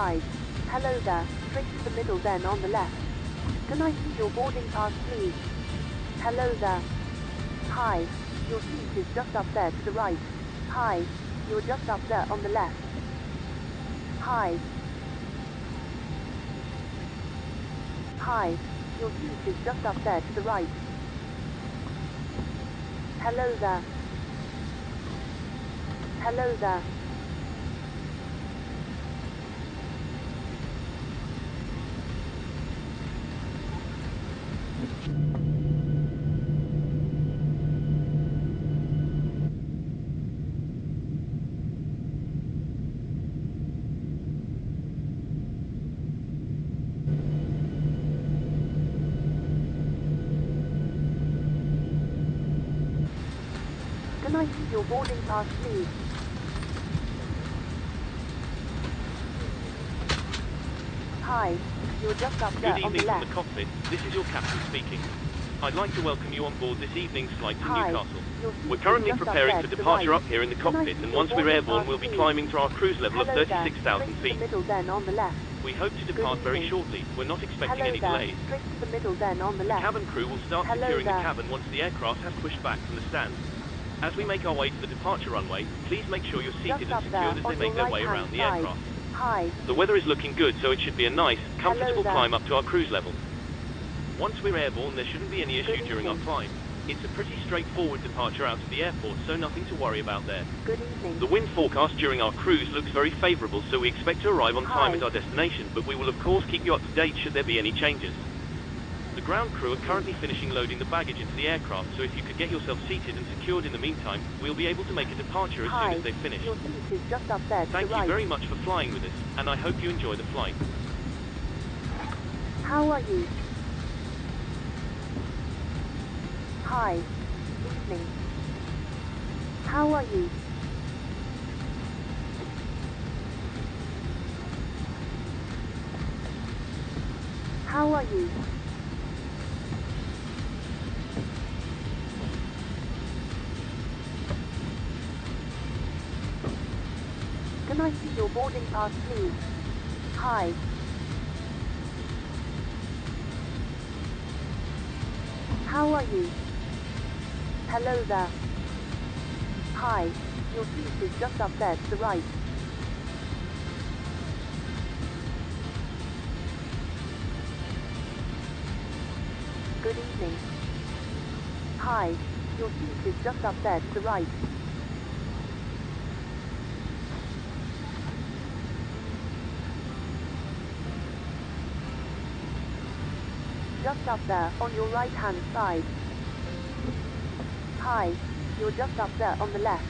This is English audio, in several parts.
side. Hello there, straight to the middle then on the left. Can I see your boarding pass please? Hello there. Hi, your seat is just up there to the right. Hi, you're just up there on the left. Hi. Hi, your seat is just up there to the right. Hello there. Hello there. Can I see your boarding pass please? Hi, you're just up there on the left. Good evening from the cockpit. This is your captain speaking. I'd like to welcome you on board this evening's flight to Newcastle. We're currently preparing for departure up here in the cockpit, and once we're airborne we'll be climbing to our cruise level of 36,000 feet. We hope to depart very shortly. We're not expecting any delays. The cabin crew will start securing the cabin once the aircraft has pushed back from the stand. As we make our way to the departure runway, please make sure you're seated and secured as they make their way around the aircraft. The weather is looking good, so it should be a nice, comfortable climb up to our cruise level. Once we're airborne, there shouldn't be any issue during our climb. It's a pretty straightforward departure out of the airport, so nothing to worry about there. The wind forecast during our cruise looks very favourable, so we expect to arrive on time at our destination, but we will of course keep you up to date should there be any changes. The ground crew are currently finishing loading the baggage into the aircraft, so if you could get yourself seated and secured in the meantime, we'll be able to make a departure as soon as they finish. Thank you very much for flying with us, and I hope you enjoy the flight. How are you? Hi. Evening. How are you? How are you? Can I see your boarding pass please? Hi. How are you? Hello there. Hi, your seat is just up there to the right. Good evening. Hi, your seat is just up there to the right. Just up there on your right hand side. Hi, you're just up there on the left.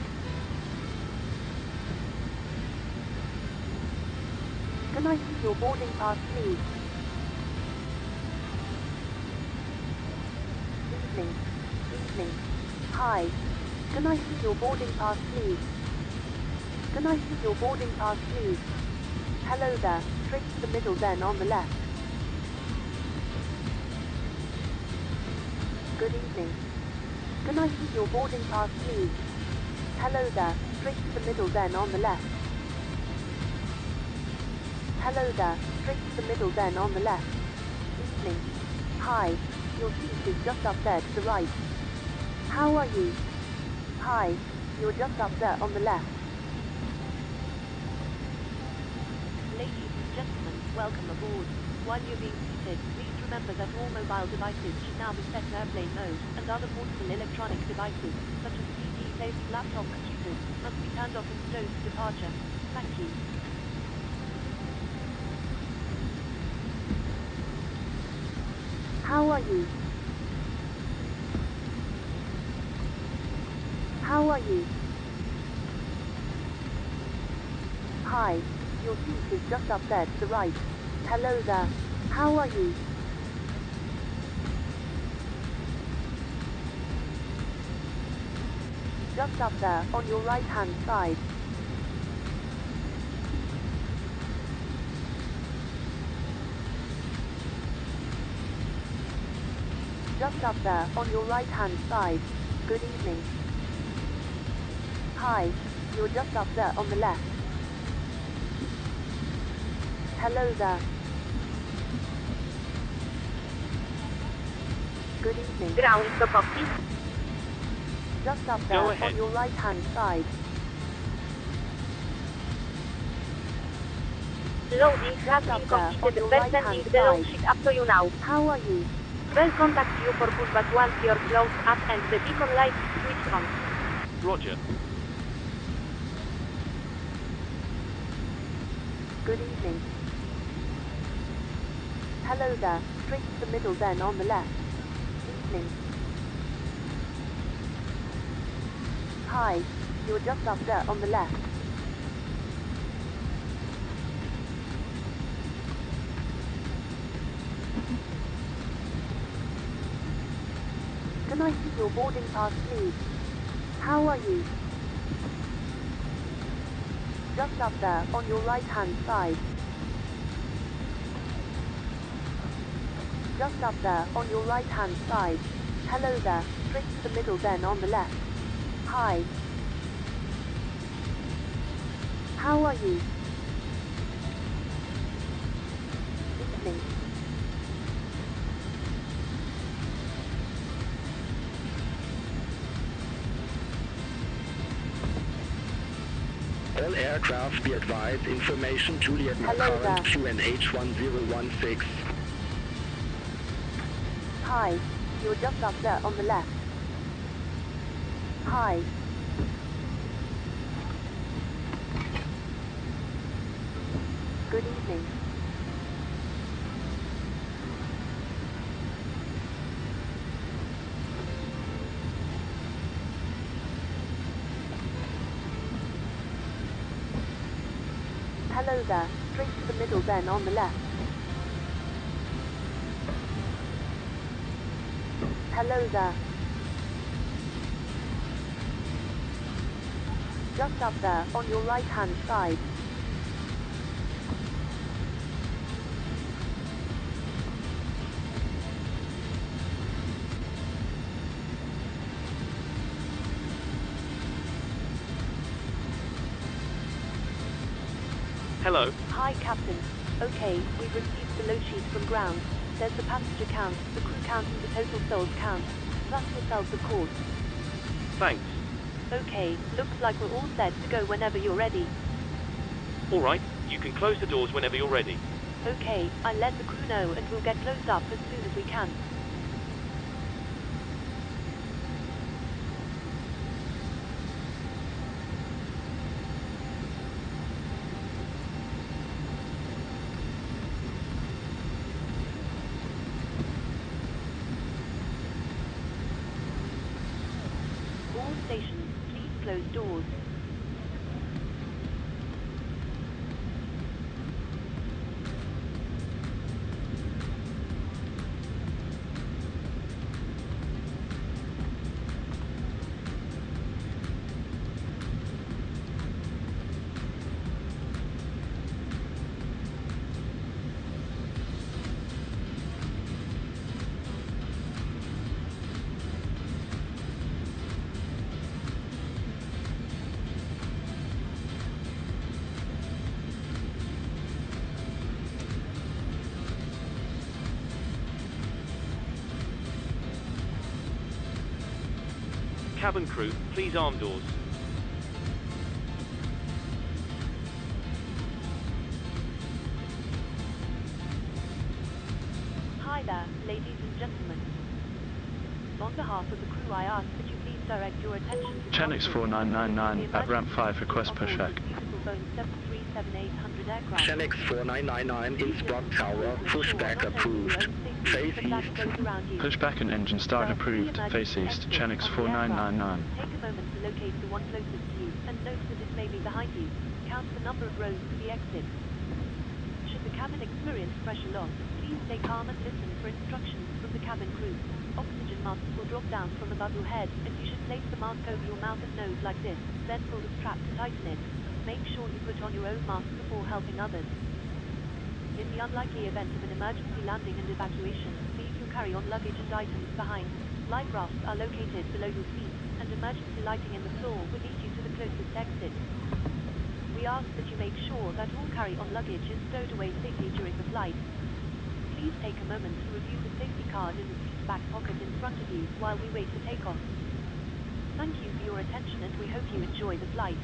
Can I see your boarding pass please? Evening. Evening. Hi. Can I see your boarding pass please? Can I see your boarding pass please? Hello there, straight to the middle then on the left. Good evening. Can I see your boarding pass please? Hello there, straight to the middle then on the left. Hello there, straight to the middle then on the left. Evening. Hi, your seat is just up there to the right. How are you? Hi, you're just up there on the left. Ladies and gentlemen, welcome aboard. While you're being seated, please remember that all mobile devices should now be set in airplane mode, and other portable electronic devices, such as PC, tablets, laptop computers, must be turned off and stowed for departure. Thank you. How are you? How are you? Hi, your seat is just up there to the right. Hello there. How are you? Just up there on your right hand side. Just up there on your right hand side. Good evening. Hi, you're just up there on the left. Hello there. Good evening. Ground to copy. Just up there Go ahead. on your right-hand side. Loading has Just been up there on completed. your When right-hand sending the load side. sheet up to you now. How are you? We'll contact you for pushback once your close up and the beacon light is switched on. Roger. Good evening. Hello there. Straight to the middle, then on the left. Evening. Hi. You're just up there on the left. Can I see your boarding pass, please? How are you? Just up there on your right-hand side. Just up there on your right-hand side. Hello there. Straight to the middle, then on the left. Hi. How are you? Evening. All aircraft be advised, information Juliet no Hello current there. QNH 1016. Hi. You're just up there on the left. Hi. Good evening. Hello there. Straight to the middle, then on the left. Hello there. Just up there on your right-hand side. Hello. Hi, Captain. Okay, we've received the load sheet from ground. There's the passenger count, the crew count, and the total souls count. Plus yourselves, of course. Thanks. Okay, looks like we're all set to go whenever you're ready. All right. You can close the doors whenever you're ready. Okay, I'll let the crew know and we'll get closed up as soon as we can. All stations, please close doors. Cabin crew, please arm doors. Hi there, ladies and gentlemen. On behalf of the crew, I ask that you please direct your attention to Chenix 4999 at ramp 5, request pushback. Chenix 4999 Innsbruck Tower, pushback approved. Face east. Pushback and engine start approved. Face east. Chenix 4999. Take a moment to locate the one closest to you and note that it may be behind you. Count the number of rows to the exit. Should the cabin experience pressure loss, please stay calm and listen for instructions from the cabin crew. Oxygen masks will drop down from above your head, and you should place the mask over your mouth and nose like this, then pull the strap to tighten it. Make sure you put on your own mask before helping others. In the unlikely event of an emergency landing and evacuation, leave your carry-on luggage and items behind. Life rafts are located below your seat, and emergency lighting in the floor will lead you to the closest exit. We ask that you make sure that all carry-on luggage is stowed away safely flight. Please take a moment to review the safety card in the seat back pocket in front of you while we wait for takeoff. Thank you for your attention and we hope you enjoy the flight.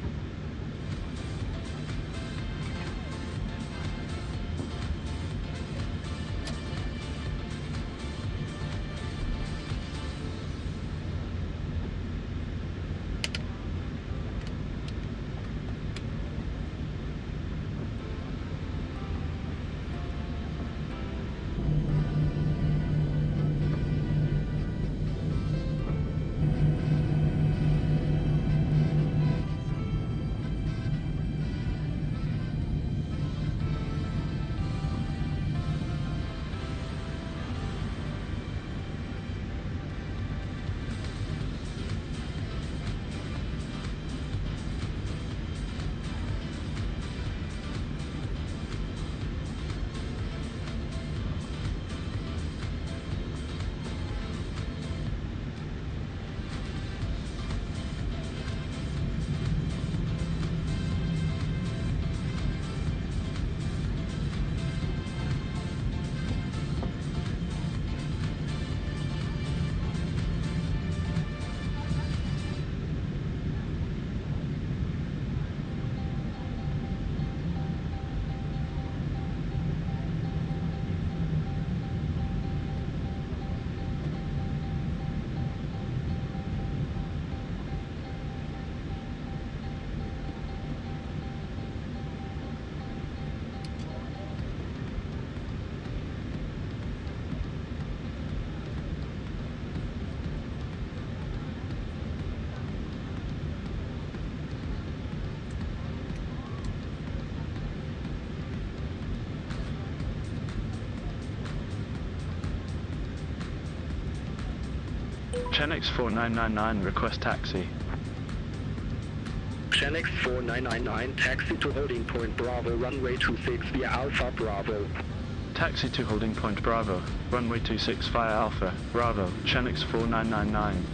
Chenix 4999, request taxi. Chenix 4999, taxi to holding point Bravo, runway 26 via Alpha Bravo. Taxi to holding point Bravo, runway 26 via Alpha Bravo, Chenix 4999.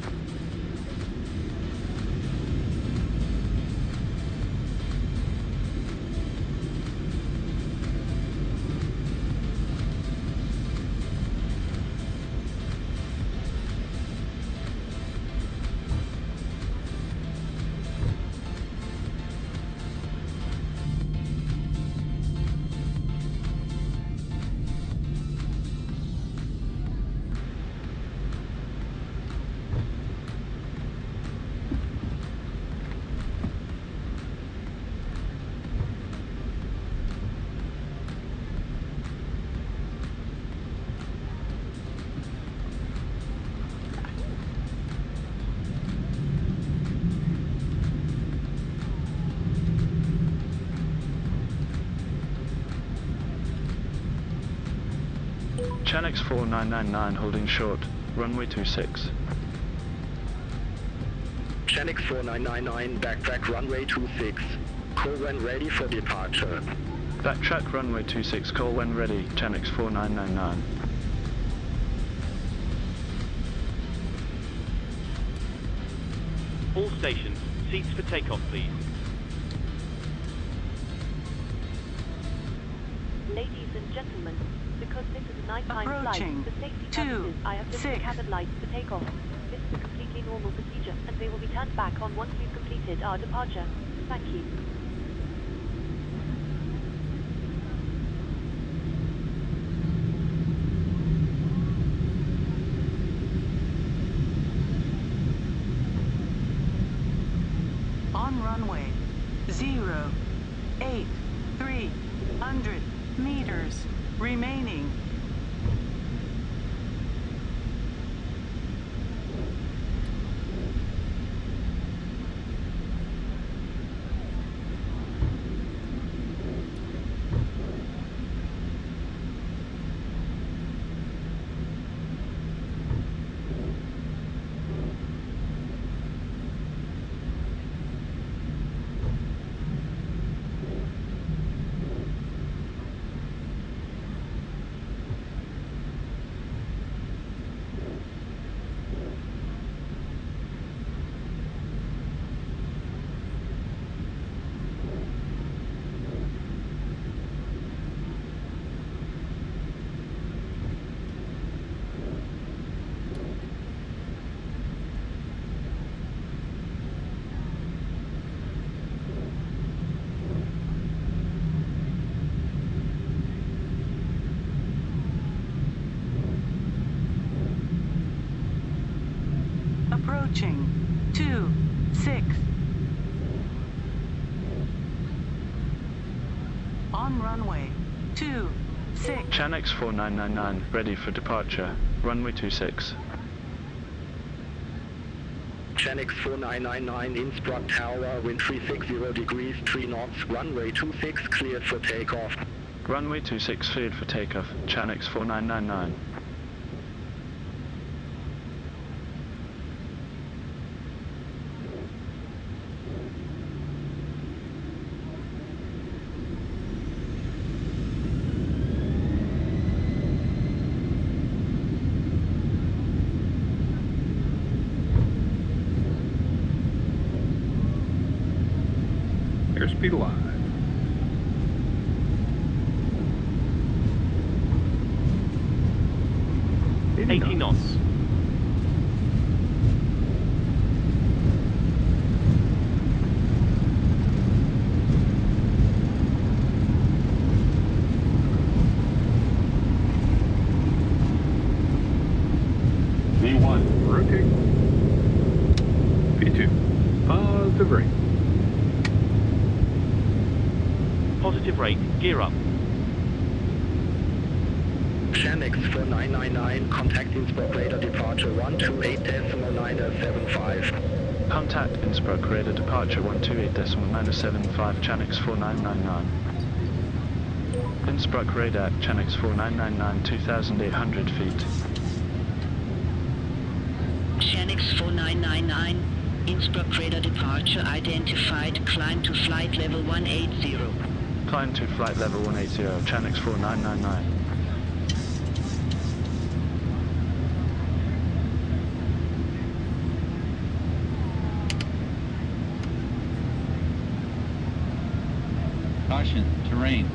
Chenix 4999 holding short, runway 26. Chenix 4999, backtrack runway 26. Call when ready for departure. Backtrack runway 26, call when ready, Chenix 4999. All stations, seats for takeoff please. Ladies and gentlemen, because this is a nighttime Approaching. flight, the safety 2, purposes, I have dimmed the 6. cabin lights for takeoff. This is a completely normal procedure, and they will be turned back on once we've completed our departure. Thank you. On runway 08300 meters remaining. approaching 26. On runway 26. Channix 4999, ready for departure. Runway 26. Channix 4999, Innsbruck Tower, wind 360 degrees, 3 knots, runway 26, cleared for takeoff. Runway 26 cleared for takeoff. Channix 4999. Airspeed alive. Eighty knots. V1, rotate. V2, positive rate. Positive rate. Gear up. Channix 4999, contact Innsbruck radar departure 128.975. Contact Innsbruck radar departure 128.975, Channix 4999. Innsbruck radar, Channix 4999, 2,800 feet. Channix 4999, Innsbruck radar departure identified, climb to flight level 180. Climb to flight level 180, Channix 4999. Caution, terrain.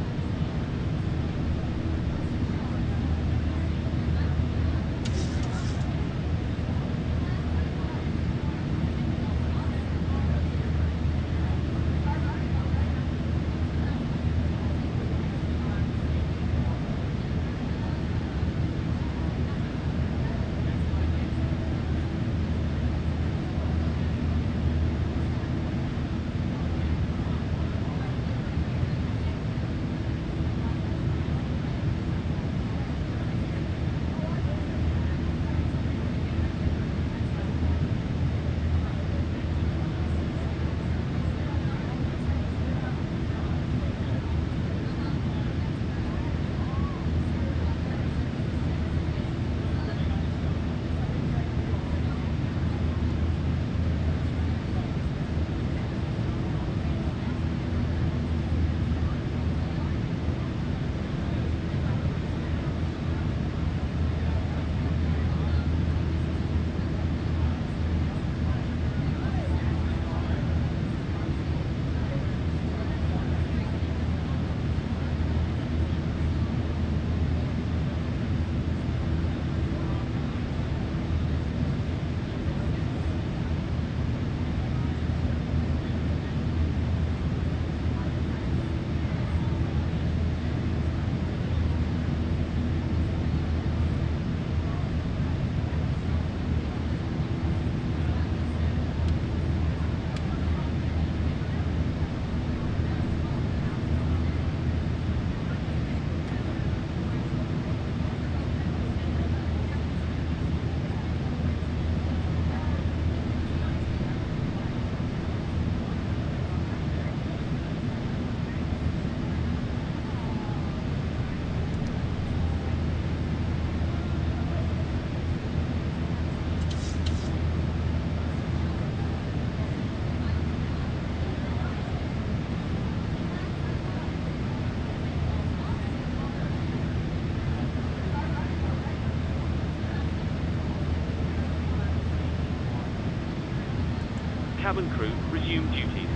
Cabin crew, resume duties.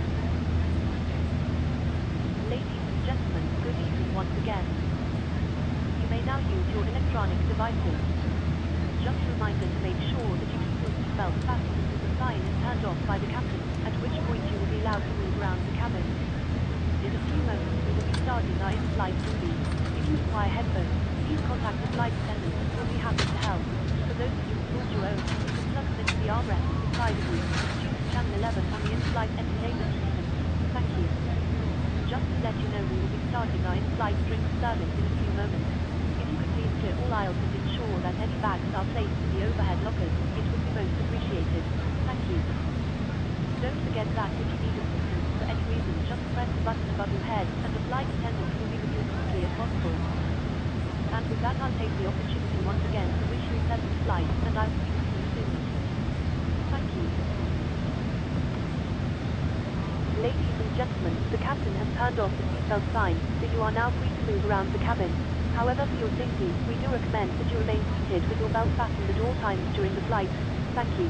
Ladies and gentlemen, good evening once again. You may now use your electronic devices. Just a reminder to make sure that you keep your seatbelt fastened until the sign is turned off by the captain, at which point you will be allowed to move around the cabin. In a few moments we will be starting our in-flight duty. If you require headphones, please contact the flight attendant who will be happy to help. For those of you who brought your own, you can plug them into the the armrest beside of you. Choose channel 11 on the in-flight entertainment system. Thank you. Just to let you know, we will be starting our in-flight drink service in a few moments. If you could please clear all aisles and ensure that any bags are placed in the overhead lockers, it would be most appreciated. Thank you. Don't forget that if you need assistance for any reason, just press the button above your head, and the flight attendant will be with you as quickly as possible. And with that, I'll take the opportunity once again to wish you a pleasant flight, and I'll speak to you soon. Thank you. Ladies and gentlemen, the captain has turned off the seatbelt sign, so you are now free to move around the cabin. However, for your safety, we do recommend that you remain seated with your belt fastened at all times during the flight. Thank you.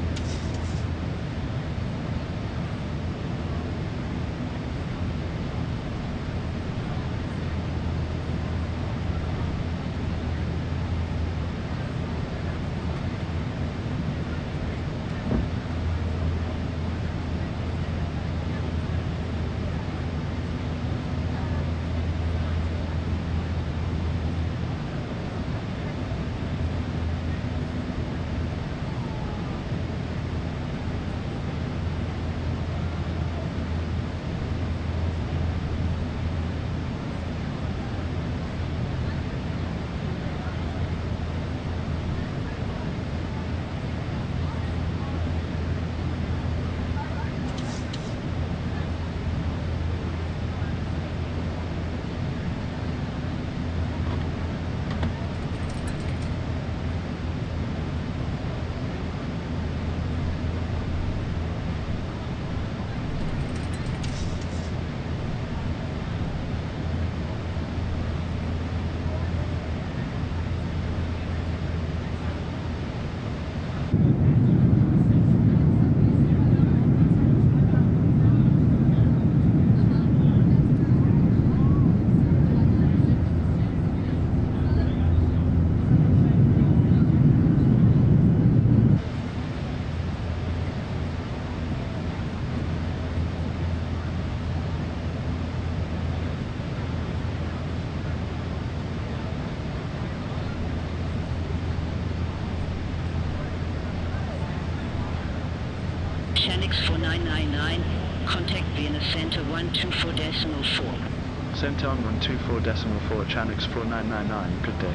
Mechanics 4999, contact Vienna Center 124.4. Center on 124.4, Chanix 4999, good day.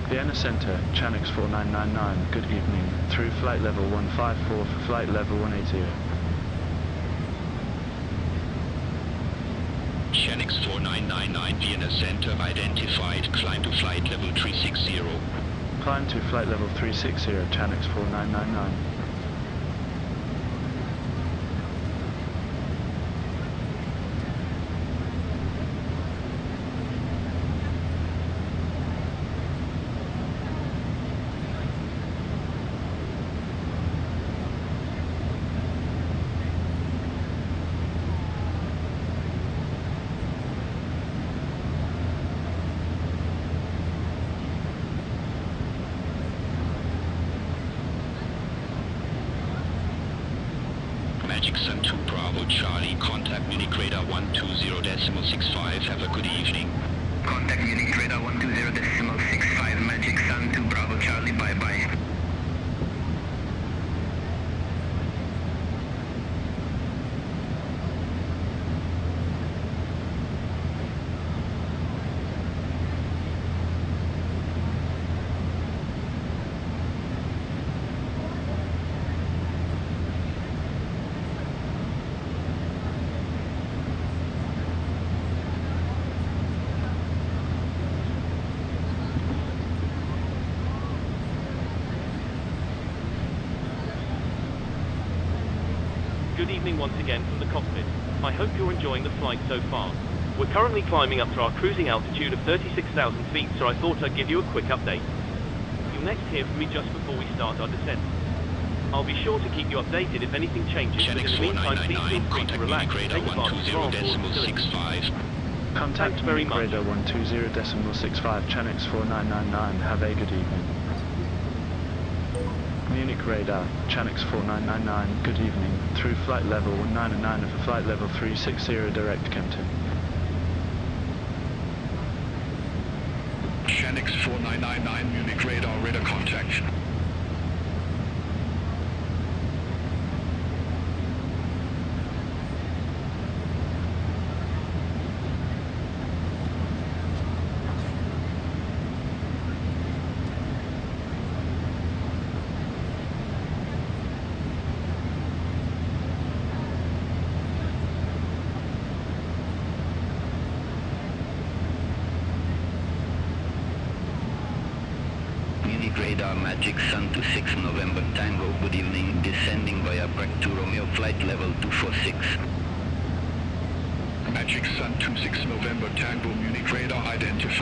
Vienna Center, Chanix 4999, good evening, through flight level 154 for flight level 180. Chanix 4999, Vienna Center identified, climb to flight level 360. Climb to flight level 360, Chanix 4999. Magic Sun 2 Bravo Charlie, contact Munich Radar 120.65, have a good evening. Contact Munich Radar 120.65, Magic Sun 2 Bravo Charlie, bye-bye. Good evening once again from the cockpit. I hope you're enjoying the flight so far. We're currently climbing up to our cruising altitude of 36,000 feet, so I thought I'd give you a quick update. You'll next hear from me just before we start our descent. I'll be sure to keep you updated if anything changes, but in the meantime, please feel free to relax and take advantage of our onboard facilities. Contact Munich Radar 120.65, Chanix 4999, have a good evening. Munich Radar, Chanix 4999, good evening, through flight level 199 for flight level 360 direct Kempton. Chanix 4999, Munich Radar, radar contact. radar Magic Sun 26 November Tango, good evening, descending via Breck to Romeo, flight level 246. Magic Sun 26 November Tango Munich radar identified.